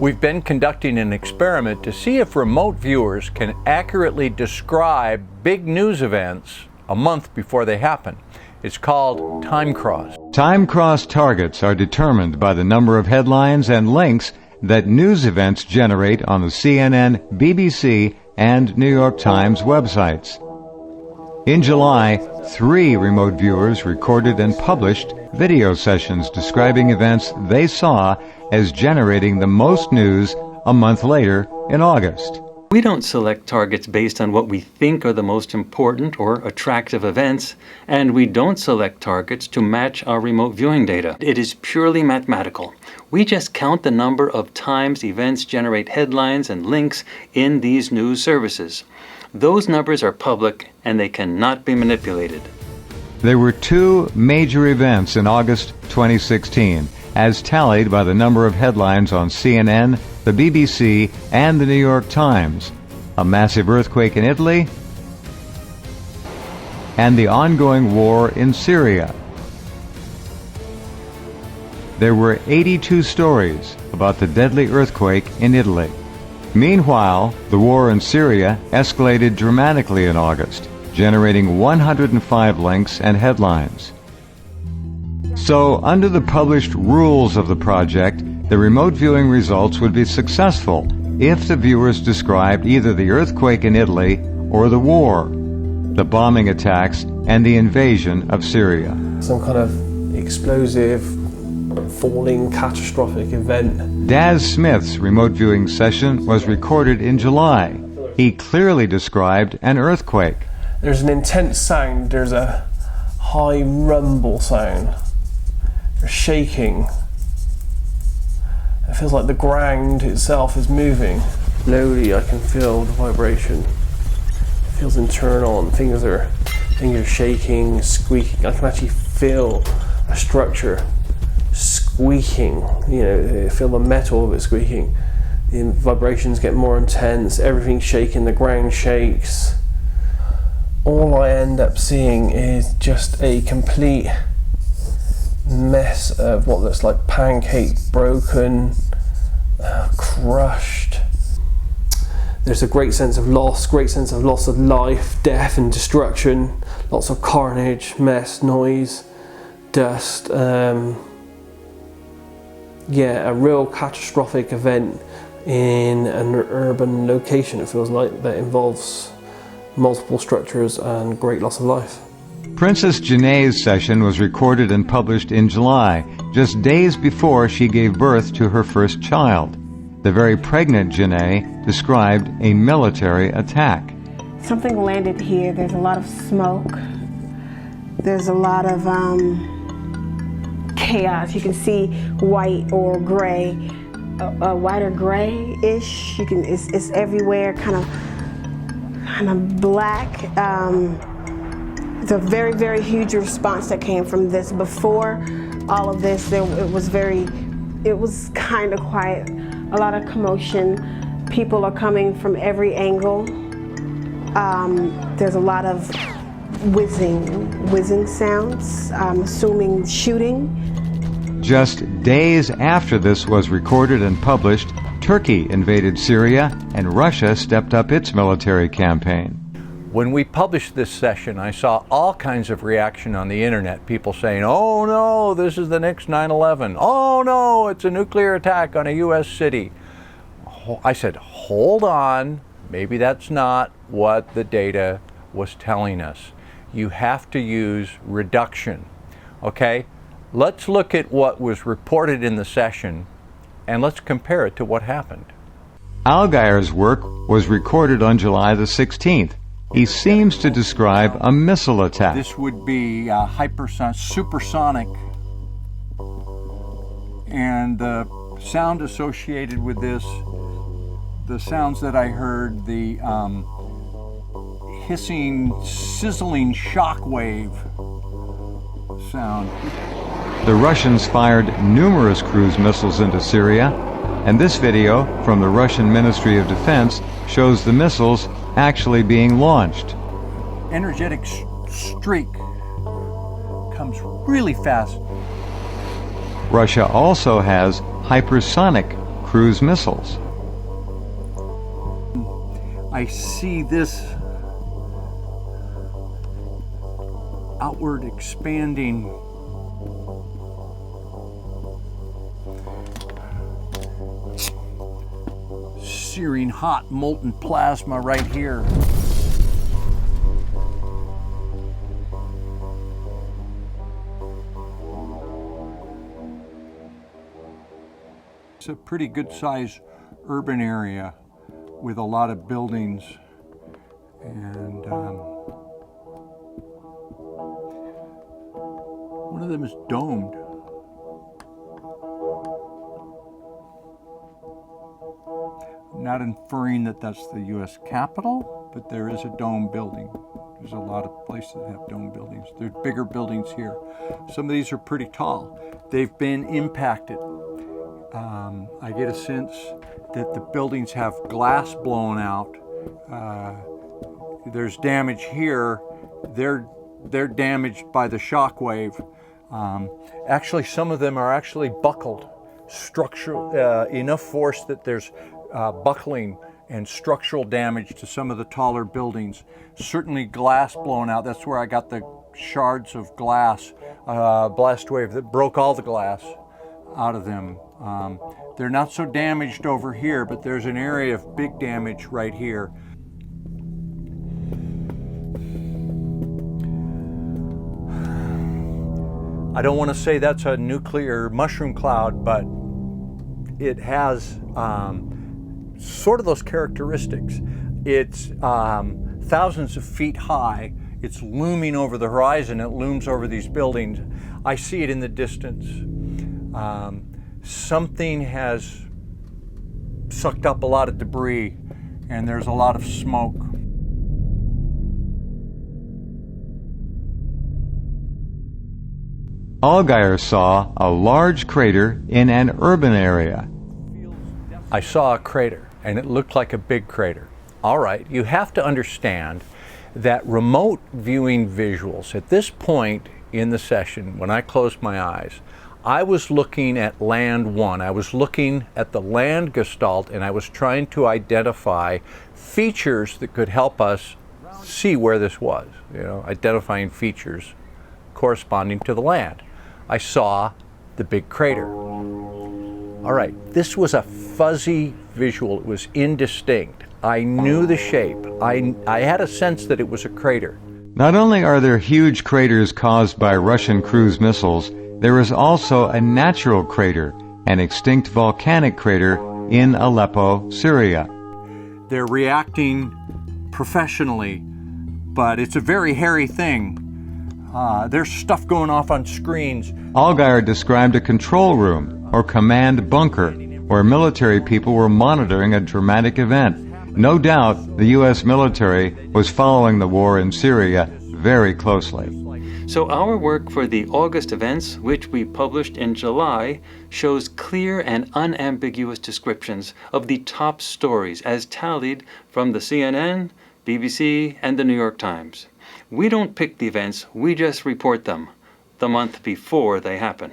We've been conducting an experiment to see if remote viewers can accurately describe big news events a month before they happen. It's called time cross. Time cross targets are determined by the number of headlines and links that news events generate on the CNN, BBC, and New York Times websites. In July, 3 remote viewers recorded and published video sessions describing events they saw as generating the most news a month later in August. We don't select targets based on what we think are the most important or attractive events, and we don't select targets to match our remote viewing data. It is purely mathematical. We just count the number of times events generate headlines and links in these news services. Those numbers are public and they cannot be manipulated. There were 2 major events in August 2016, as tallied by the number of headlines on CNN, the BBC, and the New York Times: a massive earthquake in Italy and the ongoing war in Syria. There were 82 stories about the deadly earthquake in Italy. Meanwhile, the war in Syria escalated dramatically in August, generating 105 links and headlines. So, under the published rules of the project, the remote viewing results would be successful if the viewers described either the earthquake in Italy or the war, the bombing attacks, and the invasion of Syria. Some kind of explosive, falling, catastrophic event. Daz Smith's remote viewing session was recorded in July. He clearly described an earthquake. There's an intense sound, there's a high rumble sound, there's shaking. It feels like the ground itself is moving. Slowly I can feel the vibration. It feels internal, and things are shaking, squeaking. I can actually feel a structure squeaking, feel the metal of it squeaking. The vibrations get more intense, everything's shaking, the ground shakes. All I end up seeing is just a complete mess of what looks like pancake, broken, crushed. There's a great sense of loss of life, death and destruction, lots of carnage, mess, noise, dust. A real catastrophic event in an urban location, it feels like, that involves multiple structures and great loss of life. Princess Jeanee's session was recorded and published in July, just days before she gave birth to her first child. The very pregnant Jeanee described a military attack. Something landed here. There's a lot of smoke. There's a lot of chaos. You can see white or gray, white or gray-ish. It's everywhere, kind of black. It's a very, very huge response that came from this. Before all of this, it was kind of quiet. A lot of commotion. People are coming from every angle. There's a lot of whizzing sounds. I'm assuming shooting. Just days after this was recorded and published, Turkey invaded Syria and Russia stepped up its military campaign. When we published this session, I saw all kinds of reaction on the internet. People saying, "Oh no, this is the next 9/11. Oh no, it's a nuclear attack on a U.S. city." I said, hold on, maybe that's not what the data was telling us. You have to use reduction, okay? Let's look at what was reported in the session and let's compare it to what happened. Allgire's work was recorded on July the 16th. He seems to describe a missile attack. This would be supersonic, and the sound associated with this, the sounds that I heard, the hissing, sizzling shockwave sound. The Russians fired numerous cruise missiles into Syria, and this video from the Russian Ministry of Defense shows the missiles actually being launched. Energetic streak comes really fast. Russia also has hypersonic cruise missiles. I see this outward expanding searing hot molten plasma right here. It's a pretty good sized urban area with a lot of buildings, and one of them is domed. I'm not inferring that that's the U.S. Capitol, but there is a dome building. There's a lot of places that have dome buildings. There's bigger buildings here. Some of these are pretty tall. They've been impacted. I get a sense that the buildings have glass blown out. There's damage here. They're damaged by the shock wave. Actually, some of them are actually buckled. Structural, enough force that there's buckling and structural damage to some of the taller buildings. Certainly glass blown out. That's where I got the shards of glass, blast wave that broke all the glass out of them. They're not so damaged over here, but there's an area of big damage right here. I don't want to say that's a nuclear mushroom cloud, but it has sort of those characteristics. It's thousands of feet high. It's looming over the horizon. It looms over these buildings. I see it in the distance. Something has sucked up a lot of debris, and there's a lot of smoke. Allgire saw a large crater in an urban area. I saw a crater, and it looked like a big crater. All right, you have to understand that remote viewing visuals, at this point in the session, when I closed my eyes, I was looking at land one. I was looking at the land gestalt, and I was trying to identify features that could help us see where this was, identifying features corresponding to the land. I saw the big crater. All right, this was a fuzzy visual. It was indistinct. I knew the shape. I had a sense that it was a crater. Not only are there huge craters caused by Russian cruise missiles, there is also a natural crater, an extinct volcanic crater in Aleppo, Syria. They're reacting professionally, but it's a very hairy thing. There's stuff going off on screens. Allgire described a control room, or command bunker, where military people were monitoring a dramatic event. No doubt the U.S. military was following the war in Syria very closely. So our work for the August events, which we published in July, shows clear and unambiguous descriptions of the top stories as tallied from the CNN, BBC, and the New York Times. We don't pick the events, we just report them the month before they happen.